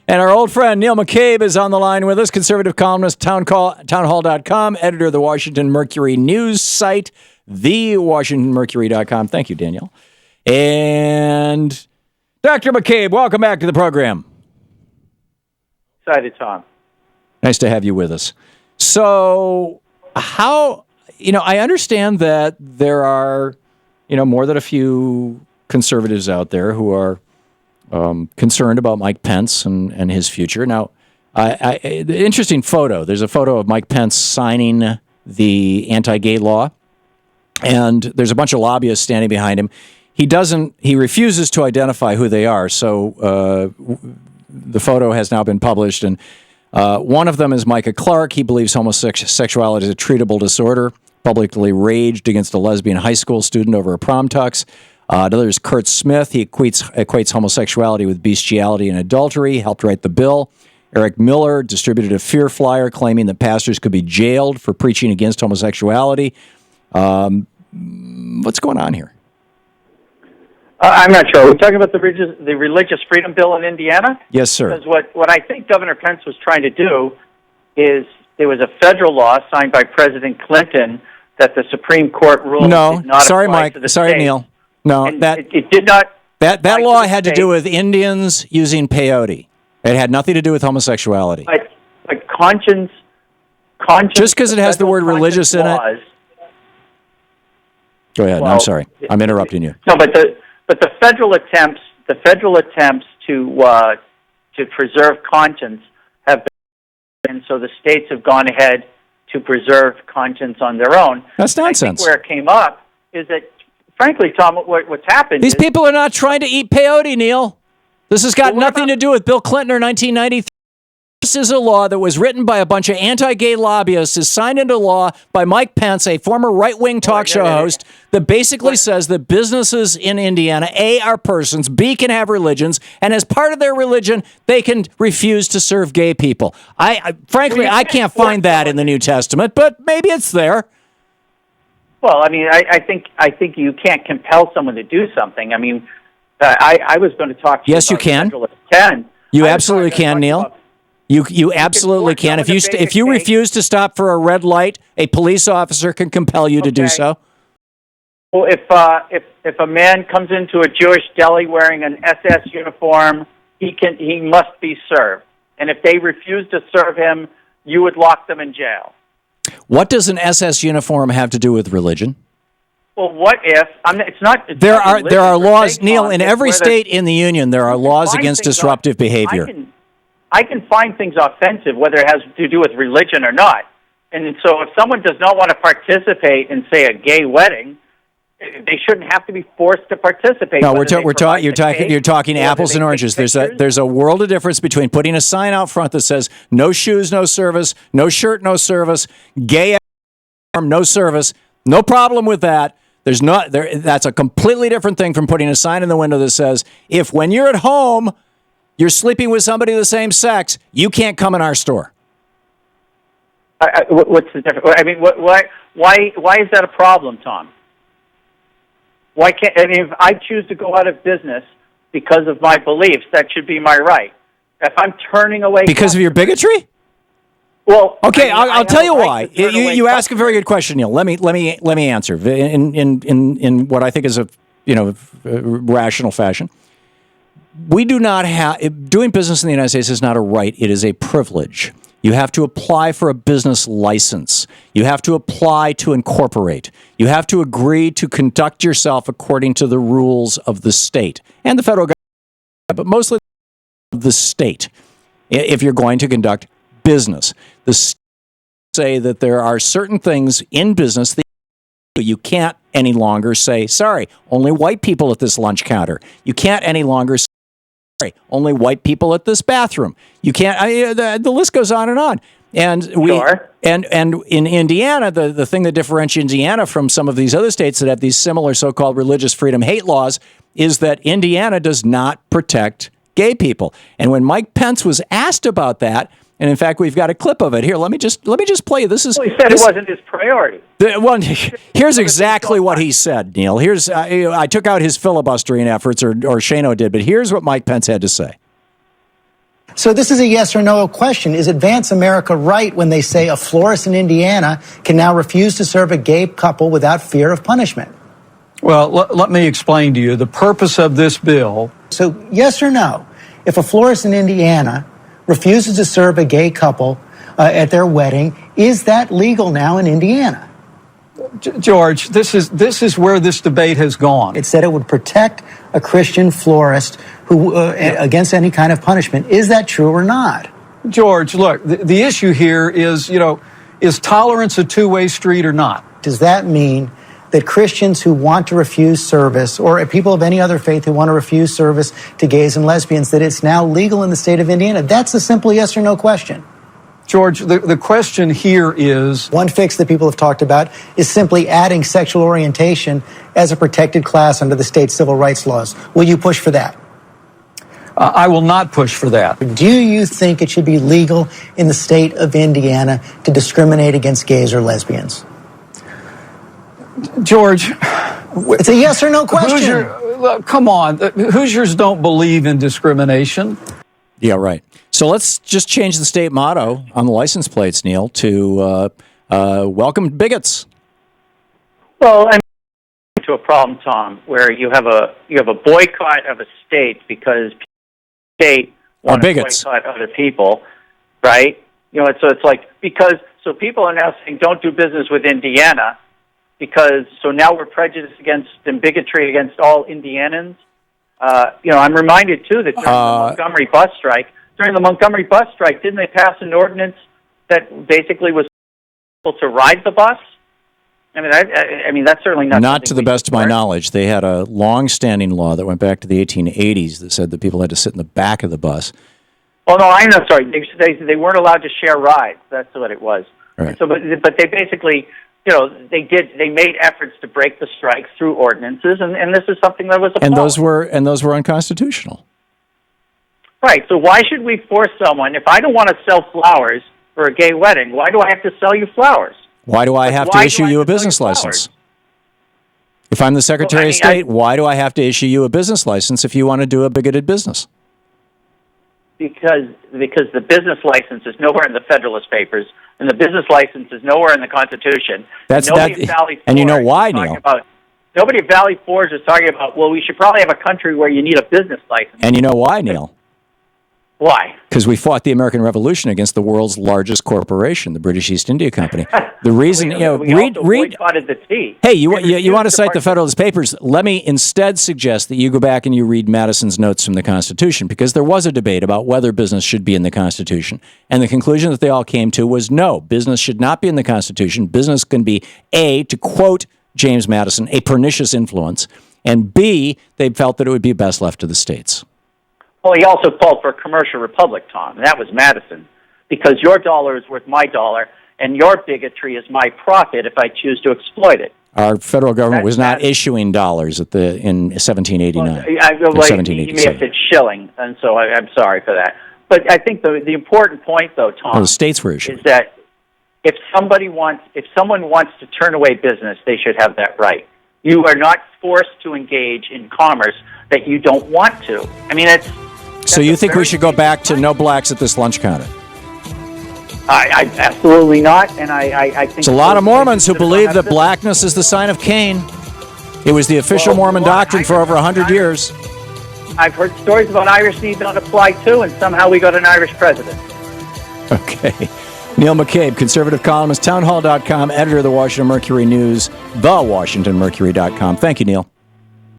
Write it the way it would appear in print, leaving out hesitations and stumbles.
And our old friend Neil McCabe is on the line with us, conservative columnist, townhall.com, editor of the Washington Mercury news site, thewashingtonmercury.com. Thank you, Daniel. And Dr. McCabe, welcome back to the program. Excited, Tom. Nice to have you with us. So I understand that there are, more than a few conservatives out there who are concerned about Mike Pence and his future. Now, the interesting photo, there's a photo of Mike Pence signing the anti-gay law, and there's a bunch of lobbyists standing behind him. He refuses to identify who they are, so the photo has now been published, and one of them is Micah Clark. He believes homosexuality is a treatable disorder, publicly raged against a lesbian high school student over a prom tux. Another is Kurt Smith. He equates homosexuality with bestiality and adultery, helped write the bill. Eric Miller distributed a fear flyer claiming that pastors could be jailed for preaching against homosexuality. What's going on here? I'm not sure. Are we talking about the religious freedom bill in Indiana? Yes, sir. Because what I think Governor Pence was trying to do is there was a federal law signed by President Clinton that the Supreme Court ruled did not sorry, apply Mike. to the Sorry, state. Neil. No, and it did not. That law had to do with Indians using peyote. It had nothing to do with homosexuality. But conscience. Just because it has the word religious in it. Go ahead. I'm sorry. I'm interrupting you. No, but the federal attempts to preserve conscience have been, and so the states have gone ahead to preserve conscience on their own. That's nonsense. I think where it came up is that, frankly, Tom, what's happened These people are not trying to eat peyote, Neil. This has got nothing to do with Bill Clinton or 1993. This is a law that was written by a bunch of anti-gay lobbyists, is signed into law by Mike Pence, a former right-wing talk show host, that basically says that businesses in Indiana, A, are persons, B, can have religions, and as part of their religion, they can refuse to serve gay people. Frankly, I can't find that in the New Testament, but maybe it's there. Well, I mean, I think you can't compel someone to do something. I mean, I was going to talk to you. Yes, you can. Federal You absolutely can, Neil. You absolutely can. If you refuse to stop for a red light, a police officer can compel you to do so. Well, if a man comes into a Jewish deli wearing an SS uniform, he must be served. And if they refuse to serve him, you would lock them in jail. What does an SS uniform have to do with religion? Well, what if there are laws, Neil, in every state in the union. There are laws against disruptive behavior. I can find things offensive, whether it has to do with religion or not. And so if someone does not want to participate in, say, a gay wedding, they shouldn't have to be forced to participate. No, you're talking apples and oranges. There's a world of difference between putting a sign out front that says no shoes, no service, no shirt, no service, gay arm, no service. No problem with that. That's a completely different thing from putting a sign in the window that says, if when you're at home, you're sleeping with somebody of the same sex, you can't come in our store. What's the difference? I mean, why is that a problem, Tom? Why can't? I mean, if I choose to go out of business because of my beliefs, that should be my right. If I'm turning away because of your bigotry. Well, okay, I'll tell you why. You ask a very good question, Neil. Let me answer in what I think is a rational fashion. We do not have doing business in the United States is not a right; it is a privilege. You have to apply for a business license. You have to apply to incorporate. You have to agree to conduct yourself according to the rules of the state and the federal government, but mostly the state. If you're going to conduct business, the state say that there are certain things in business that you can't any longer say, sorry, only white people at this lunch counter. You can't any longer say, sorry, only white people at this bathroom. You can't, the list goes on. And and in Indiana, the thing that differentiates Indiana from some of these other states that have these similar so-called religious freedom hate laws is that Indiana does not protect gay people. And when Mike Pence was asked about that, and in fact, we've got a clip of it here. Let me just play you. This is. Well, he said it wasn't his priority. Here's exactly what he said, Neil. Here's I took out his filibustering efforts, or Shano did, but here's what Mike Pence had to say. So this is a yes or no question. Is Advance America right when they say a florist in Indiana can now refuse to serve a gay couple without fear of punishment? Well, let me explain to you the purpose of this bill. So yes or no, if a florist in Indiana refuses to serve a gay couple at their wedding, is that legal now in Indiana? George, this is where this debate has gone. It said it would protect a Christian florist who against any kind of punishment. Is that true or not? George, look, the issue here is, is tolerance a two-way street or not? Does that mean that Christians who want to refuse service, or people of any other faith who want to refuse service to gays and lesbians, that it's now legal in the state of Indiana? That's a simple yes or no question. George, the question here is... One fix that people have talked about is simply adding sexual orientation as a protected class under the state civil rights laws. Will you push for that? I will not push for that. Do you think it should be legal in the state of Indiana to discriminate against gays or lesbians? George... It's a yes or no question. Come on. Hoosiers don't believe in discrimination. Yeah, right. So let's just change the state motto on the license plates, Neil, to welcome bigots. Well, I'm to a problem, Tom, where you have a boycott of a state because state want to boycott other people, right? So it's like so people are now saying don't do business with Indiana so now we're prejudiced against and bigotry against all Indianans. I'm reminded too that during the Montgomery bus strike. During the Montgomery bus strike, didn't they pass an ordinance that basically was able to ride the bus? I mean, that's certainly not to the best of my knowledge. They had a long-standing law that went back to the 1880s that said that people had to sit in the back of the bus. Oh no, I'm not sorry. They weren't allowed to share rides. That's what it was. Right. So, but they basically, they made efforts to break the strike through ordinances, and this is something that was and those were unconstitutional. Right. So why should we force someone? If I don't want to sell flowers for a gay wedding, why do I have to sell you flowers? Why do I have to issue you a business license? If I'm the Secretary of State, why do I have to issue you a business license if you want to do a bigoted business? Because the business license is nowhere in the Federalist Papers, and the business license is nowhere in the Constitution. And you know why, Neil? Nobody at Valley Forge is talking about, well, we should probably have a country where you need a business license. And you know why, Neil? Why? Because we fought the American Revolution against the world's largest corporation, the British East India Company. The reason, read. Boycotted the tea. Hey, you want to cite the Federalist Papers? Let me instead suggest that you go back and you read Madison's notes from the Constitution, because there was a debate about whether business should be in the Constitution, and the conclusion that they all came to was no, business should not be in the Constitution. Business can be A, to quote James Madison, a pernicious influence, and B, they felt that it would be best left to the states. Well, he also called for a commercial republic, Tom, and that was Madison, because your dollar is worth my dollar, and your bigotry is my profit if I choose to exploit it. Our federal government was not issuing dollars in 1789. You may have said shilling, and so I'm sorry for that. But I think the important point, though, Tom, the states were issuing. Is that if someone wants to turn away business, they should have that right. You are not forced to engage in commerce that you don't want to. I mean, So you think we should go back to no blacks at this lunch counter? I absolutely not, and I think... There's a lot of Mormons who believe that blackness is the sign of Cain. It was the official Mormon doctrine for over 100 years. I've heard stories about Irish need not apply too, and somehow we got an Irish president. Okay. Neil McCabe, conservative columnist, townhall.com, editor of the Washington Mercury News, thewashingtonmercury.com. Thank you, Neil.